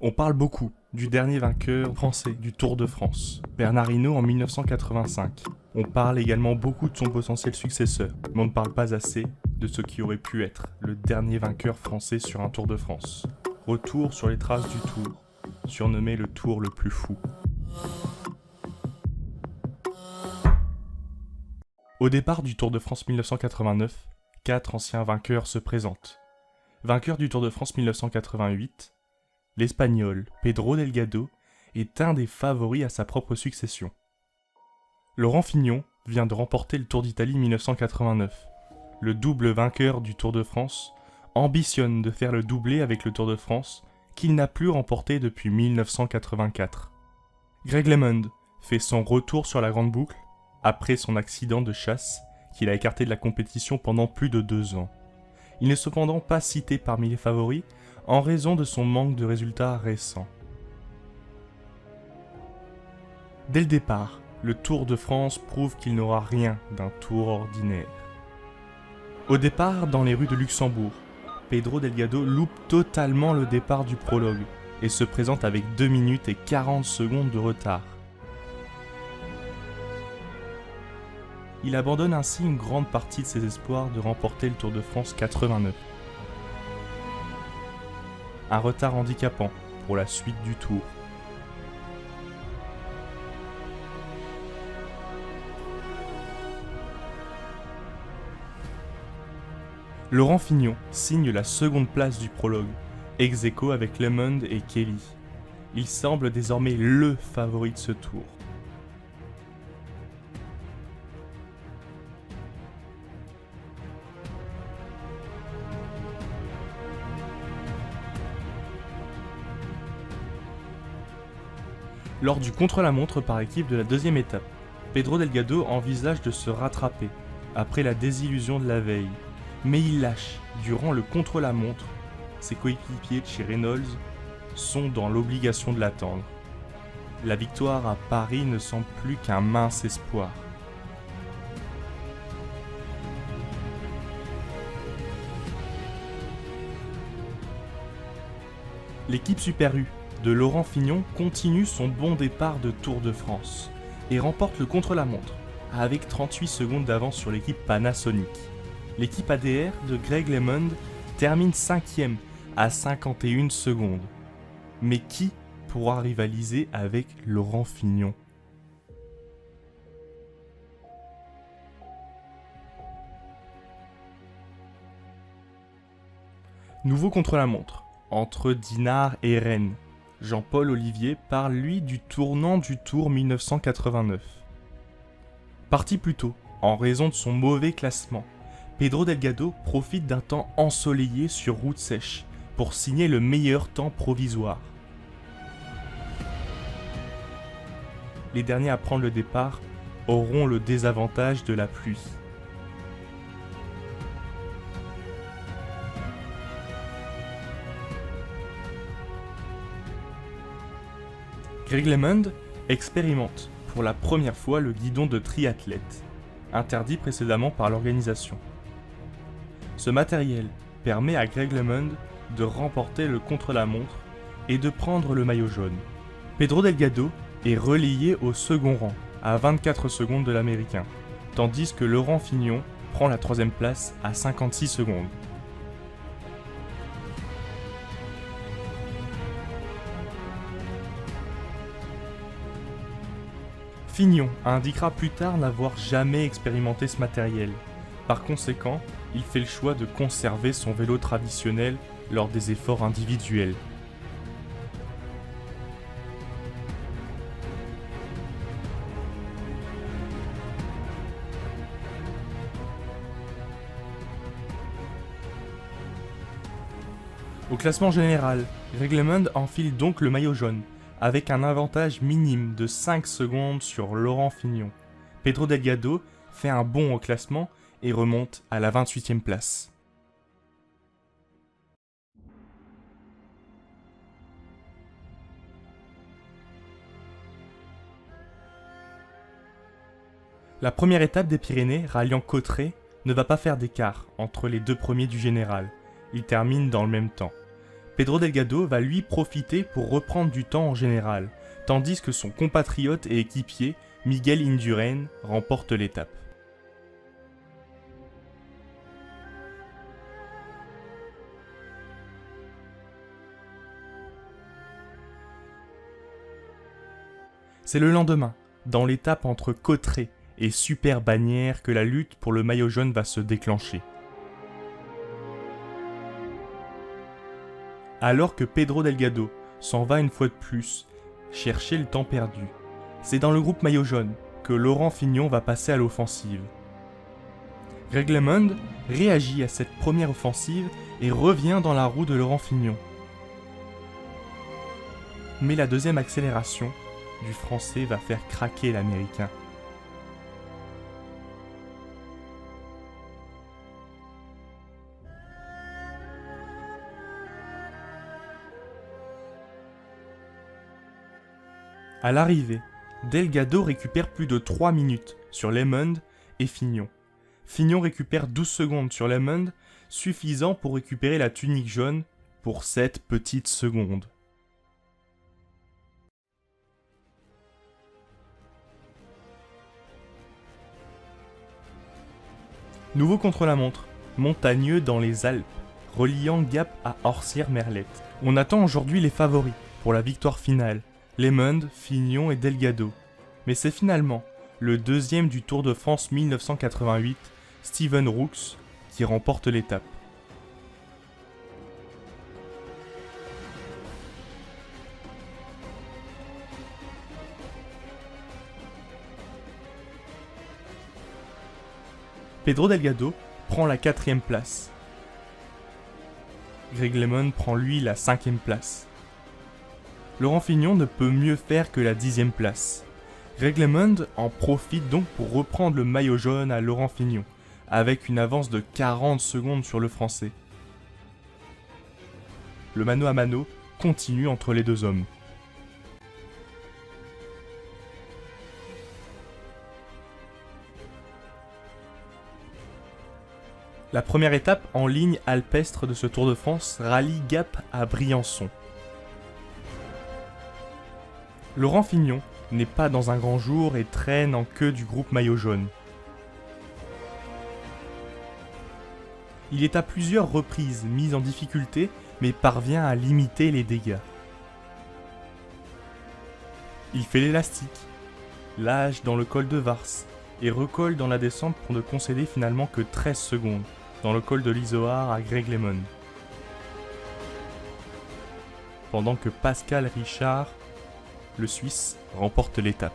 On parle beaucoup du dernier vainqueur français du Tour de France, Bernard Hinault en 1985. On parle également beaucoup de son potentiel successeur, mais on ne parle pas assez de ce qui aurait pu être le dernier vainqueur français sur un Tour de France. Retour sur les traces du Tour, surnommé le Tour le plus fou. Au départ du Tour de France 1989, 4 anciens vainqueurs se présentent. Vainqueur du Tour de France 1988, l'Espagnol Pedro Delgado est un des favoris à sa propre succession. Laurent Fignon vient de remporter le Tour d'Italie 1989. Le double vainqueur du Tour de France ambitionne de faire le doublé avec le Tour de France qu'il n'a plus remporté depuis 1984. Greg LeMond fait son retour sur la grande boucle après son accident de chasse qu'il a écarté de la compétition pendant plus de 2 ans. Il n'est cependant pas cité parmi les favoris en raison de son manque de résultats récents. Dès le départ, le Tour de France prouve qu'il n'aura rien d'un tour ordinaire. Au départ, dans les rues de Luxembourg, Pedro Delgado loupe totalement le départ du prologue et se présente avec 2 minutes et 40 secondes de retard. Il abandonne ainsi une grande partie de ses espoirs de remporter le Tour de France 89. Un retard handicapant pour la suite du Tour. Laurent Fignon signe la seconde place du prologue, ex aequo avec LeMond et Kelly. Il semble désormais LE favori de ce Tour. Lors du contre-la-montre par équipe de la deuxième étape, Pedro Delgado envisage de se rattraper après la désillusion de la veille, mais il lâche durant le contre-la-montre. Ses coéquipiers de chez Reynolds sont dans l'obligation de l'attendre. La victoire à Paris ne semble plus qu'un mince espoir. L'équipe Super U de Laurent Fignon continue son bon départ de Tour de France et remporte le contre-la-montre avec 38 secondes d'avance sur l'équipe Panasonic. L'équipe ADR de Greg LeMond termine 5e à 51 secondes. Mais qui pourra rivaliser avec Laurent Fignon ? Nouveau contre-la-montre entre Dinard et Rennes. Jean-Paul Olivier parle lui du tournant du Tour 1989. Parti plus tôt, en raison de son mauvais classement, Pedro Delgado profite d'un temps ensoleillé sur route sèche pour signer le meilleur temps provisoire. Les derniers à prendre le départ auront le désavantage de la pluie. Greg LeMond expérimente pour la première fois le guidon de triathlète, interdit précédemment par l'organisation. Ce matériel permet à Greg LeMond de remporter le contre-la-montre et de prendre le maillot jaune. Pedro Delgado est relayé au second rang, à 24 secondes de l'américain, tandis que Laurent Fignon prend la 3e place à 56 secondes. Fignon indiquera plus tard n'avoir jamais expérimenté ce matériel. Par conséquent, il fait le choix de conserver son vélo traditionnel lors des efforts individuels. Au classement général, Greg LeMond enfile donc le maillot jaune, avec un avantage minime de 5 secondes sur Laurent Fignon. Pedro Delgado fait un bond au classement et remonte à la 28e place. La première étape des Pyrénées, ralliant Cauterets, ne va pas faire d'écart entre les deux premiers du général. Ils terminent dans le même temps. Pedro Delgado va lui profiter pour reprendre du temps en général, tandis que son compatriote et équipier, Miguel Indurain, remporte l'étape. C'est le lendemain, dans l'étape entre Cauterets et Super Bagnères, que la lutte pour le maillot jaune va se déclencher. Alors que Pedro Delgado s'en va une fois de plus chercher le temps perdu, c'est dans le groupe maillot jaune que Laurent Fignon va passer à l'offensive. Greg LeMond réagit à cette première offensive et revient dans la roue de Laurent Fignon. Mais la deuxième accélération du Français va faire craquer l'Américain. À l'arrivée, Delgado récupère plus de 3 minutes sur LeMond et Fignon. Fignon récupère 12 secondes sur LeMond, suffisant pour récupérer la tunique jaune pour 7 petites secondes. Nouveau contre-la-montre, montagneux dans les Alpes, reliant Gap à Orsières-Merlette. On attend aujourd'hui les favoris pour la victoire finale, LeMond, Fignon et Delgado. Mais c'est finalement le deuxième du Tour de France 1988, Steven Rooks, qui remporte l'étape. Pedro Delgado prend la 4e place. Greg LeMond prend lui la 5e place. Laurent Fignon ne peut mieux faire que la 10e place. Greg LeMond en profite donc pour reprendre le maillot jaune à Laurent Fignon, avec une avance de 40 secondes sur le Français. Le mano à mano continue entre les deux hommes. La première étape en ligne alpestre de ce Tour de France rallie Gap à Briançon. Laurent Fignon n'est pas dans un grand jour et traîne en queue du groupe maillot jaune. Il est à plusieurs reprises mis en difficulté, mais parvient à limiter les dégâts. Il fait l'élastique, lâche dans le col de Vars et recolle dans la descente pour ne concéder finalement que 13 secondes dans le col de l'Izoard à Greg LeMond. Pendant que Pascal Richard, le Suisse, remporte l'étape.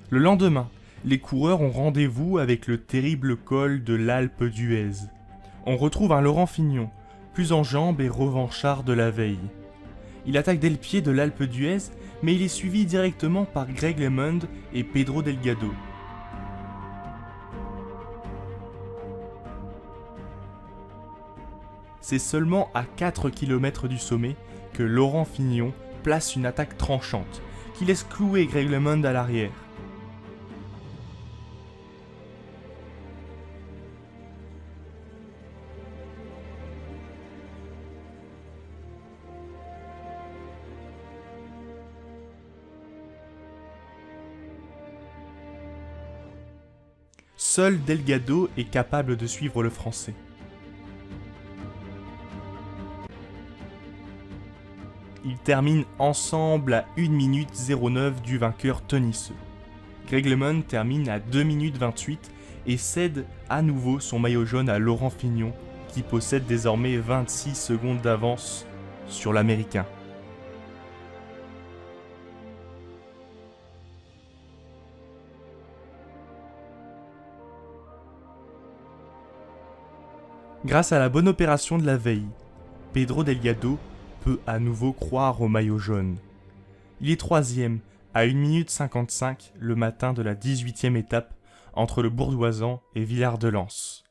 Le lendemain, les coureurs ont rendez-vous avec le terrible col de l'Alpe d'Huez. On retrouve un Laurent Fignon, plus en jambes et revanchard de la veille. Il attaque dès le pied de l'Alpe d'Huez, mais il est suivi directement par Greg LeMond et Pedro Delgado. C'est seulement à 4 km du sommet que Laurent Fignon place une attaque tranchante, qui laisse clouer Greg LeMond à l'arrière. Seul Delgado est capable de suivre le Français. Ils terminent ensemble à 1 minute 09 du vainqueur tenisseux. Greg LeMond termine à 2 minutes 28 et cède à nouveau son maillot jaune à Laurent Fignon, qui possède désormais 26 secondes d'avance sur l'Américain. Grâce à la bonne opération de la veille, Pedro Delgado peut à nouveau croire au maillot jaune. Il est 3ème à 1 minute 55 le matin de la 18e étape entre le Bourdoisan et Villard-de-Lans.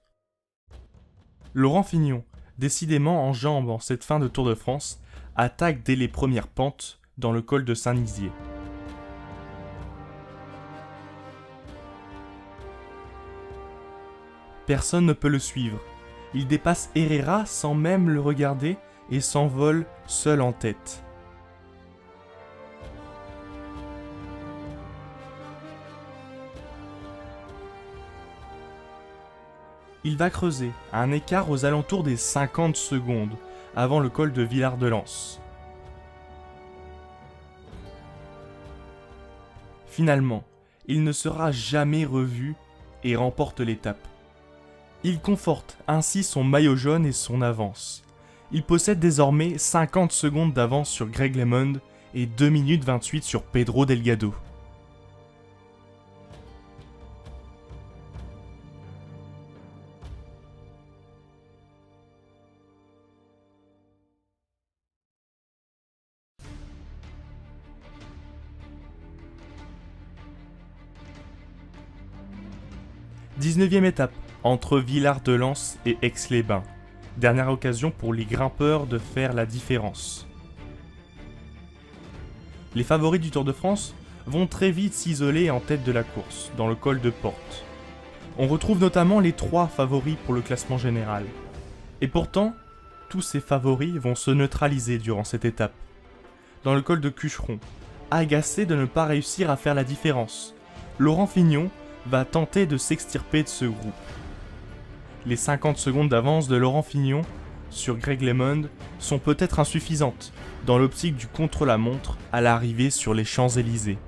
Laurent Fignon, décidément en jambes en cette fin de Tour de France, attaque dès les premières pentes dans le col de Saint-Nizier. Personne ne peut le suivre. Il dépasse Herrera sans même le regarder et s'envole seul en tête. Il va creuser à un écart aux alentours des 50 secondes avant le col de Villard-de-Lans. Finalement, il ne sera jamais revu et remporte l'étape. Il conforte ainsi son maillot jaune et son avance. Il possède désormais 50 secondes d'avance sur Greg LeMond et 2 minutes 28 sur Pedro Delgado. « 19e étape, entre Villard-de-Lans et Aix-les-Bains. Dernière occasion pour les grimpeurs de faire la différence. Les favoris du Tour de France vont très vite s'isoler en tête de la course, dans le col de Porte. On retrouve notamment les 3 favoris pour le classement général. Et pourtant, tous ces favoris vont se neutraliser durant cette étape. Dans le col de Cucheron, agacé de ne pas réussir à faire la différence, Laurent Fignon va tenter de s'extirper de ce groupe. Les 50 secondes d'avance de Laurent Fignon sur Greg LeMond sont peut-être insuffisantes dans l'optique du contre-la-montre à l'arrivée sur les Champs-Élysées.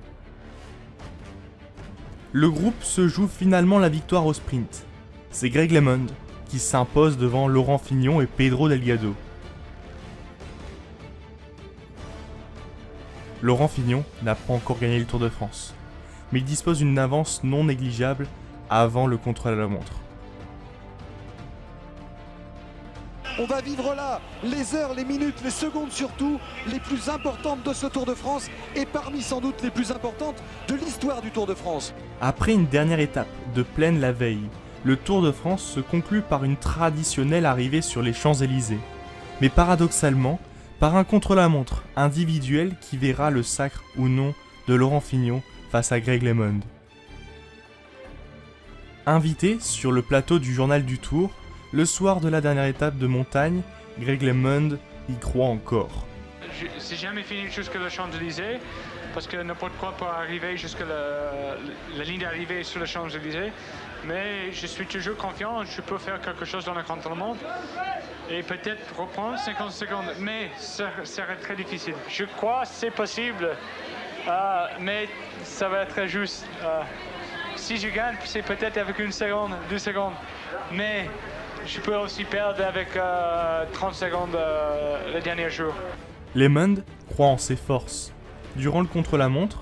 Le groupe se joue finalement la victoire au sprint. C'est Greg LeMond qui s'impose devant Laurent Fignon et Pedro Delgado. Laurent Fignon n'a pas encore gagné le Tour de France, mais il dispose d'une avance non négligeable avant le contre-la-montre. On va vivre là les heures, les minutes, les secondes surtout, les plus importantes de ce Tour de France et parmi sans doute les plus importantes de l'histoire du Tour de France. Après une dernière étape de plaine la veille, le Tour de France se conclut par une traditionnelle arrivée sur les Champs-Élysées. Mais paradoxalement, par un contre-la-montre individuel qui verra le sacre ou non de Laurent Fignon face à Greg LeMond. Invité sur le plateau du journal du Tour, le soir de la dernière étape de montagne, Greg LeMond y croit encore. C'est jamais fini jusqu'à les Champs-Élysées, parce que n'importe quoi peut arriver jusqu'à la ligne d'arrivée sur les Champs-Élysées. Mais je suis toujours confiant, je peux faire quelque chose dans le contre-la-montre et peut-être reprendre 50 secondes, mais ça serait très difficile. Je crois que c'est possible, mais ça va être juste. Si je gagne, c'est peut-être avec 1 seconde, 2 secondes, mais je peux aussi perdre avec 30 secondes le dernier jour. LeMond croit en ses forces. Durant le contre-la-montre,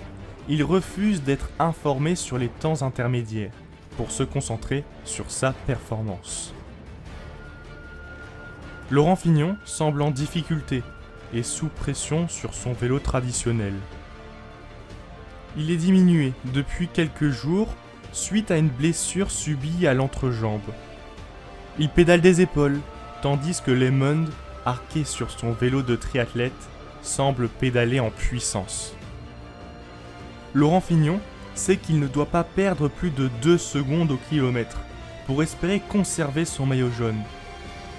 il refuse d'être informé sur les temps intermédiaires pour se concentrer sur sa performance. Laurent Fignon semble en difficulté et sous pression sur son vélo traditionnel. Il est diminué depuis quelques jours suite à une blessure subie à l'entrejambe. Il pédale des épaules, tandis que LeMond, arqué sur son vélo de triathlète, semble pédaler en puissance. Laurent Fignon sait qu'il ne doit pas perdre plus de 2 secondes au kilomètre pour espérer conserver son maillot jaune.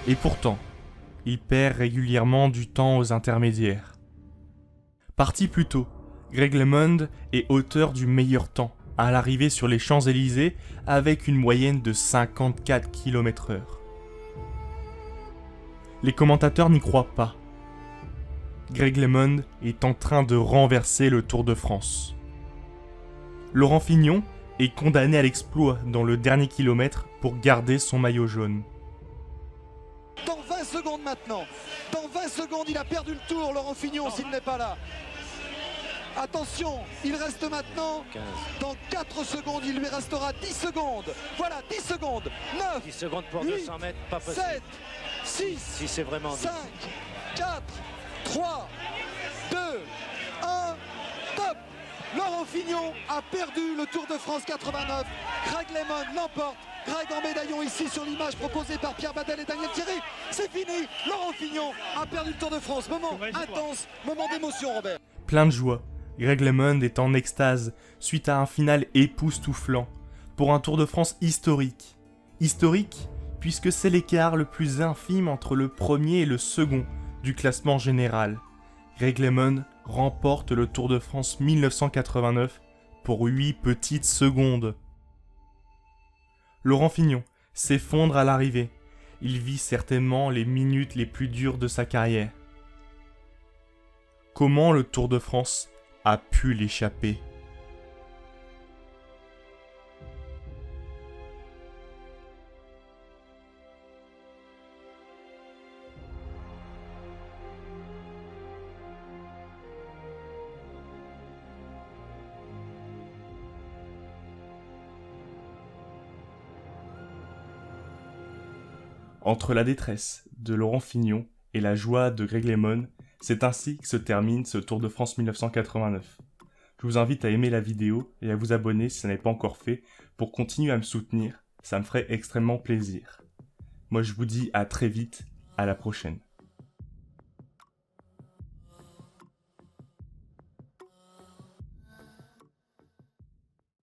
Et pourtant, il perd régulièrement du temps aux intermédiaires. Parti plus tôt, Greg LeMond est auteur du meilleur temps à l'arrivée sur les Champs-Élysées avec une moyenne de 54 km/h. Les commentateurs n'y croient pas. Greg LeMond est en train de renverser le Tour de France. Laurent Fignon est condamné à l'exploit dans le dernier kilomètre pour garder son maillot jaune. Dans 20 secondes maintenant, dans 20 secondes il a perdu le Tour, Laurent Fignon, s'il n'est pas là. Attention, il reste maintenant, dans 4 secondes, il lui restera 10 secondes. Voilà, 10 secondes, 9, 10 secondes pour 8, 200 mètres, pas possible. 7, 6, Si c'est vraiment 5, 4, 3, 2, 1, top. Laurent Fignon a perdu le Tour de France 89. Greg LeMond l'emporte. Greg en médaillon ici sur l'image proposée par Pierre Badel et Daniel Thierry. C'est fini, Laurent Fignon a perdu le Tour de France. Moment intense, moment d'émotion, Robert. Plein de joie, Greg LeMond est en extase suite à un final époustouflant pour un Tour de France historique. Historique, puisque c'est l'écart le plus infime entre le premier et le second du classement général. Greg LeMond remporte le Tour de France 1989 pour 8 petites secondes. Laurent Fignon s'effondre à l'arrivée. Il vit certainement les minutes les plus dures de sa carrière. Comment le Tour de France a pu l'échapper ? Entre la détresse de Laurent Fignon et la joie de Greg LeMond, c'est ainsi que se termine ce Tour de France 1989. Je vous invite à aimer la vidéo et à vous abonner si ça n'est pas encore fait pour continuer à me soutenir, ça me ferait extrêmement plaisir. Moi je vous dis à très vite, à la prochaine.